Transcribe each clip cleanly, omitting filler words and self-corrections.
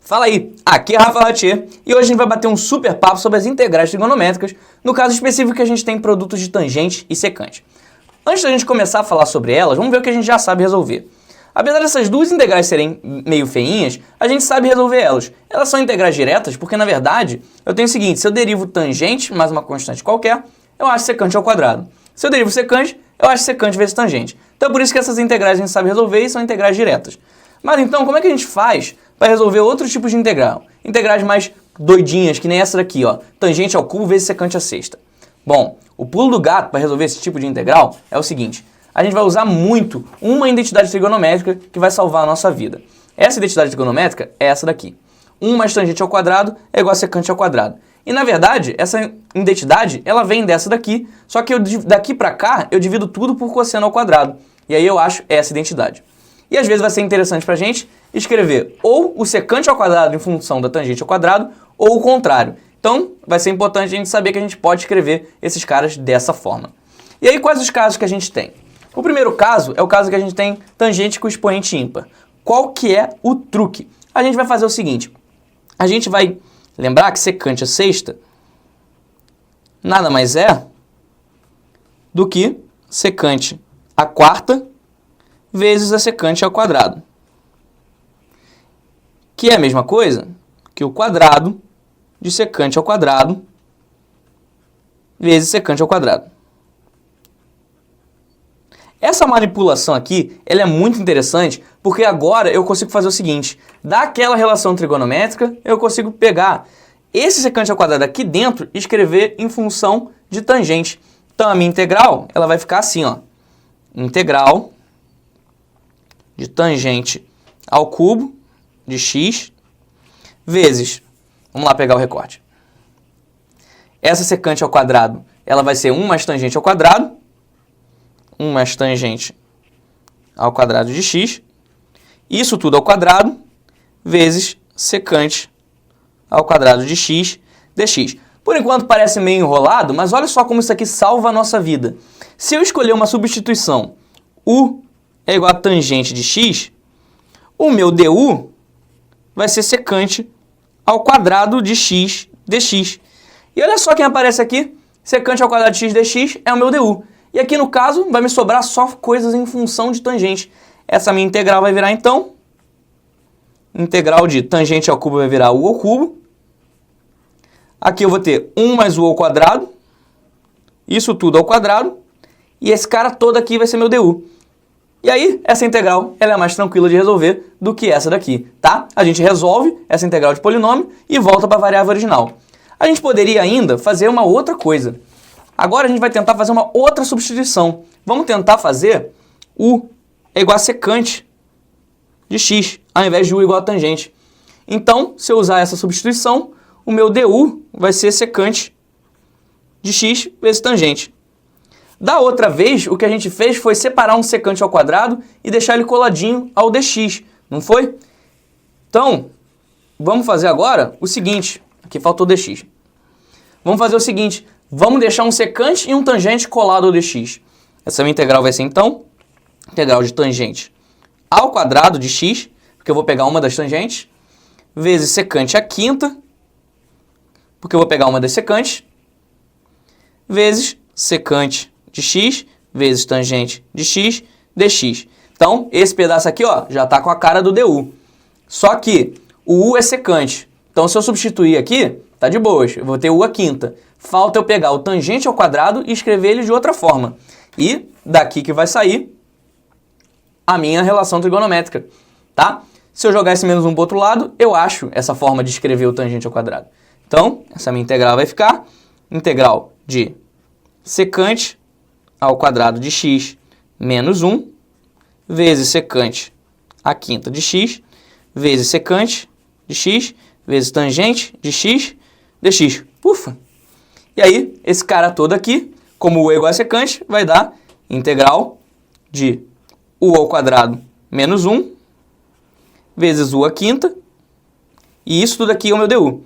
Fala aí, aqui é Rafael Ratier e hoje a gente vai bater um super papo sobre as integrais trigonométricas, no caso específico que a gente tem produtos de tangente e secante. Antes da gente começar a falar sobre elas, vamos ver o que a gente já sabe resolver. Apesar dessas duas integrais serem meio feinhas, a gente sabe resolver elas. Elas são integrais diretas porque, na verdade, eu tenho o seguinte: se eu derivo tangente mais uma constante qualquer, eu acho secante ao quadrado. Se eu derivo secante, eu acho secante vezes tangente. Então é por isso que essas integrais a gente sabe resolver e são integrais diretas. Mas então, como é que a gente faz para resolver outros tipos de integral? Integrais mais doidinhas, que nem essa daqui, ó. Tangente ao cubo vezes secante à sexta. Bom, o pulo do gato para resolver esse tipo de integral é o seguinte: a gente vai usar muito uma identidade trigonométrica que vai salvar a nossa vida. Essa identidade trigonométrica é essa daqui. 1 mais tangente ao quadrado é igual a secante ao quadrado. E na verdade, essa identidade, ela vem dessa daqui, só que daqui para cá eu divido tudo por cosseno ao quadrado. E aí eu acho essa identidade. E às vezes vai ser interessante para a gente escrever ou o secante ao quadrado em função da tangente ao quadrado, ou o contrário. Então, vai ser importante a gente saber que a gente pode escrever esses caras dessa forma. E aí, quais os casos que a gente tem? O primeiro caso é o caso que a gente tem tangente com expoente ímpar. Qual que é o truque? A gente vai fazer o seguinte: a gente vai lembrar que secante à sexta nada mais é do que secante à quarta vezes a secante ao quadrado, que é a mesma coisa que o quadrado de secante ao quadrado vezes secante ao quadrado. Essa manipulação aqui, ela é muito interessante, porque agora eu consigo fazer o seguinte: daquela relação trigonométrica, eu consigo pegar esse secante ao quadrado aqui dentro e escrever em função de tangente. Então a minha integral, ela vai ficar assim, ó. Integral de tangente ao cubo de x vezes, vamos lá pegar o recorte. Essa secante ao quadrado, ela vai ser 1 mais tangente ao quadrado, 1 mais tangente ao quadrado de x, isso tudo ao quadrado, vezes secante ao quadrado de x dx. Por enquanto parece meio enrolado, mas olha só como isso aqui salva a nossa vida. Se eu escolher uma substituição, u é igual a tangente de x, o meu du vai ser secante ao quadrado de x dx. E olha só quem aparece aqui: secante ao quadrado de x dx é o meu du. E aqui no caso vai me sobrar só coisas em função de tangente. Essa minha integral vai virar então, integral de tangente ao cubo vai virar u ao cubo. Aqui eu vou ter 1 mais u ao quadrado, isso tudo ao quadrado, e esse cara todo aqui vai ser meu du. E aí, essa integral ela é mais tranquila de resolver do que essa daqui, tá? A gente resolve essa integral de polinômio e volta para a variável original. A gente poderia ainda fazer uma outra coisa. Agora a gente vai tentar fazer uma outra substituição. Vamos tentar fazer u é igual a secante de x, ao invés de u igual a tangente. Então, se eu usar essa substituição, o meu du vai ser secante de x vezes tangente. Da outra vez, o que a gente fez foi separar um secante ao quadrado e deixar ele coladinho ao dx, não foi? Então, vamos fazer agora o seguinte. Aqui faltou dx. Vamos fazer o seguinte: vamos deixar um secante e um tangente colado ao dx. Essa minha integral vai ser, então, integral de tangente ao quadrado de x, porque eu vou pegar uma das tangentes, vezes secante à quinta, porque eu vou pegar uma das secantes, vezes secante de x, vezes tangente de x, dx. Então, esse pedaço aqui, ó, já está com a cara do du. Só que o u é secante. Então, se eu substituir aqui, tá de boas. Eu vou ter u à quinta. Falta eu pegar o tangente ao quadrado e escrever ele de outra forma. E daqui que vai sair a minha relação trigonométrica, tá? Se eu jogar esse menos 1 para o outro lado, eu acho essa forma de escrever o tangente ao quadrado. Então, essa minha integral vai ficar integral de secante ao quadrado de x menos 1 vezes secante à quinta de x vezes secante de x vezes tangente de x dx. Ufa! E aí, esse cara todo aqui, como u é igual a secante, vai dar integral de u ao quadrado menos 1 vezes u à quinta, e isso tudo aqui é o meu du.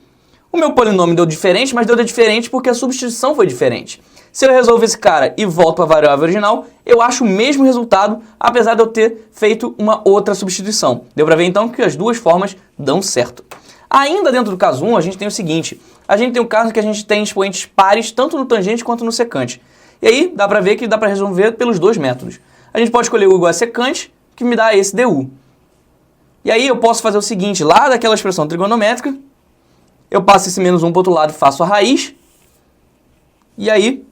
O meu polinômio deu diferente, mas deu diferente porque a substituição foi diferente. Se eu resolver esse cara e volto para a variável original, eu acho o mesmo resultado, apesar de eu ter feito uma outra substituição. Deu para ver então que as duas formas dão certo. Ainda dentro do caso 1, a gente tem o seguinte, a gente tem um caso que a gente tem expoentes pares tanto no tangente quanto no secante. E aí dá para ver que dá para resolver pelos dois métodos. A gente pode escolher u igual a secante, que me dá esse du. E aí eu posso fazer o seguinte, lá daquela expressão trigonométrica, eu passo esse menos 1 para o outro lado e faço a raiz. E aí,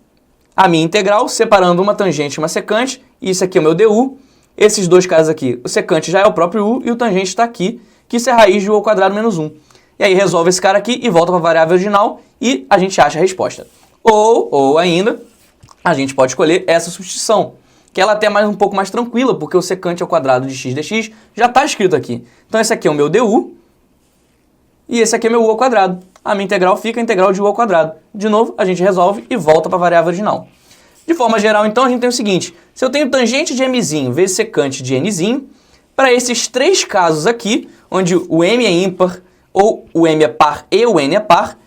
a minha integral, separando uma tangente e uma secante, e isso aqui é o meu du. Esses dois casos aqui, o secante já é o próprio u e o tangente está aqui, que isso é raiz de u ao quadrado menos 1. E aí resolve esse cara aqui e volta para a variável original e a gente acha a resposta. Ou ainda, a gente pode escolher essa substituição, que ela é até um pouco mais tranquila, porque o secante ao quadrado de x dx já está escrito aqui. Então esse aqui é o meu du e esse aqui é meu u ao quadrado. A minha integral fica a integral de u ao quadrado. De novo, a gente resolve e volta para a variável original. De forma geral, então, a gente tem o seguinte, se eu tenho tangente de mzinho vezes secante de nzinho, para esses três casos aqui, onde o m é ímpar, ou o m é par e o n é par,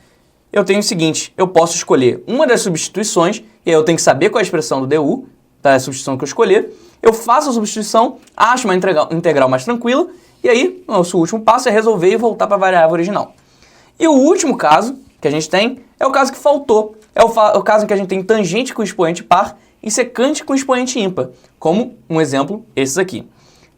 eu tenho o seguinte, eu posso escolher uma das substituições, e aí eu tenho que saber qual é a expressão do du, da substituição que eu escolher, eu faço a substituição, acho uma integral mais tranquila, e aí, nosso último passo é resolver e voltar para a variável original. E o último caso que a gente tem é o caso que faltou, é o caso em que a gente tem tangente com expoente par e secante com expoente ímpar, como um exemplo, esses aqui.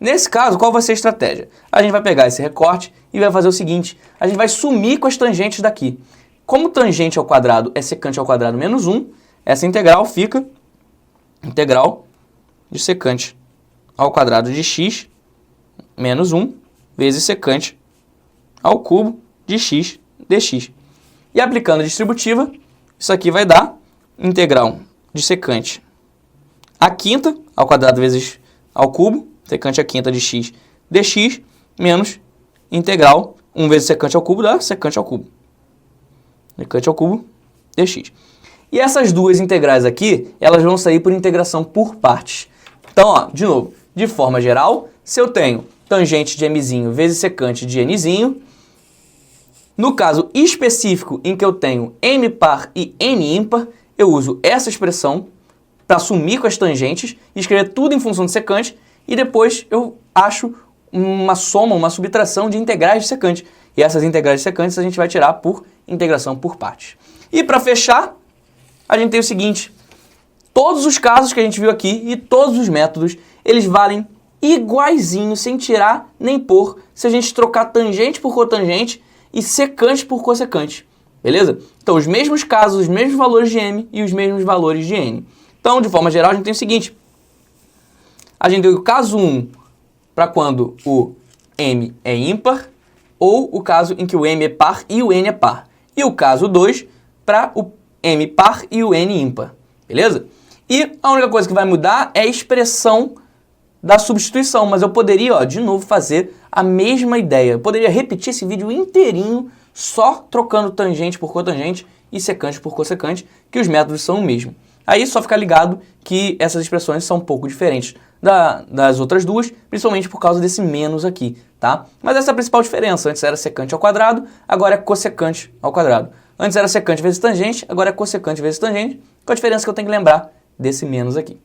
Nesse caso, qual vai ser a estratégia? A gente vai pegar esse recorte e vai fazer o seguinte, a gente vai sumir com as tangentes daqui. Como tangente ao quadrado é secante ao quadrado menos 1, essa integral fica integral de secante ao quadrado de x menos 1 vezes secante ao cubo de x dx. E aplicando a distributiva, isso aqui vai dar integral de secante à quinta ao quadrado vezes ao cubo, secante à quinta de x dx, menos integral 1 vezes secante ao cubo dá secante ao cubo. Secante ao cubo dx. E essas duas integrais aqui, elas vão sair por integração por partes. Então, ó, de novo, de forma geral, se eu tenho tangente de mzinho vezes secante de nzinho, no caso específico em que eu tenho m par e n ímpar, eu uso essa expressão para sumir com as tangentes e escrever tudo em função de secante, e depois eu acho uma soma, uma subtração de integrais de secante. E essas integrais de secante a gente vai tirar por integração por partes. E para fechar, a gente tem o seguinte, todos os casos que a gente viu aqui e todos os métodos, eles valem iguaizinho, sem tirar nem pôr, se a gente trocar tangente por cotangente e secante por cossecante, beleza? Então, os mesmos casos, os mesmos valores de m e os mesmos valores de n. Então, de forma geral, a gente tem o seguinte, a gente tem o caso 1 para quando o m é ímpar, ou o caso em que o m é par e o n é par. E o caso 2 para o m par e o n ímpar, beleza? E a única coisa que vai mudar é a expressão da substituição, mas eu poderia, ó, de novo, fazer a mesma ideia. Eu poderia repetir esse vídeo inteirinho só trocando tangente por cotangente e secante por cossecante, que os métodos são o mesmo. Aí só ficar ligado que essas expressões são um pouco diferentes das outras duas, principalmente por causa desse menos aqui, tá? Mas essa é a principal diferença. Antes era secante ao quadrado, agora é cossecante ao quadrado. Antes era secante vezes tangente, agora é cossecante vezes tangente. Qual a diferença que eu tenho que lembrar desse menos aqui,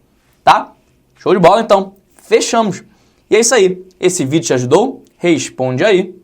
tá? Show de bola, então. Fechamos. E é isso aí. Esse vídeo te ajudou? Responde aí.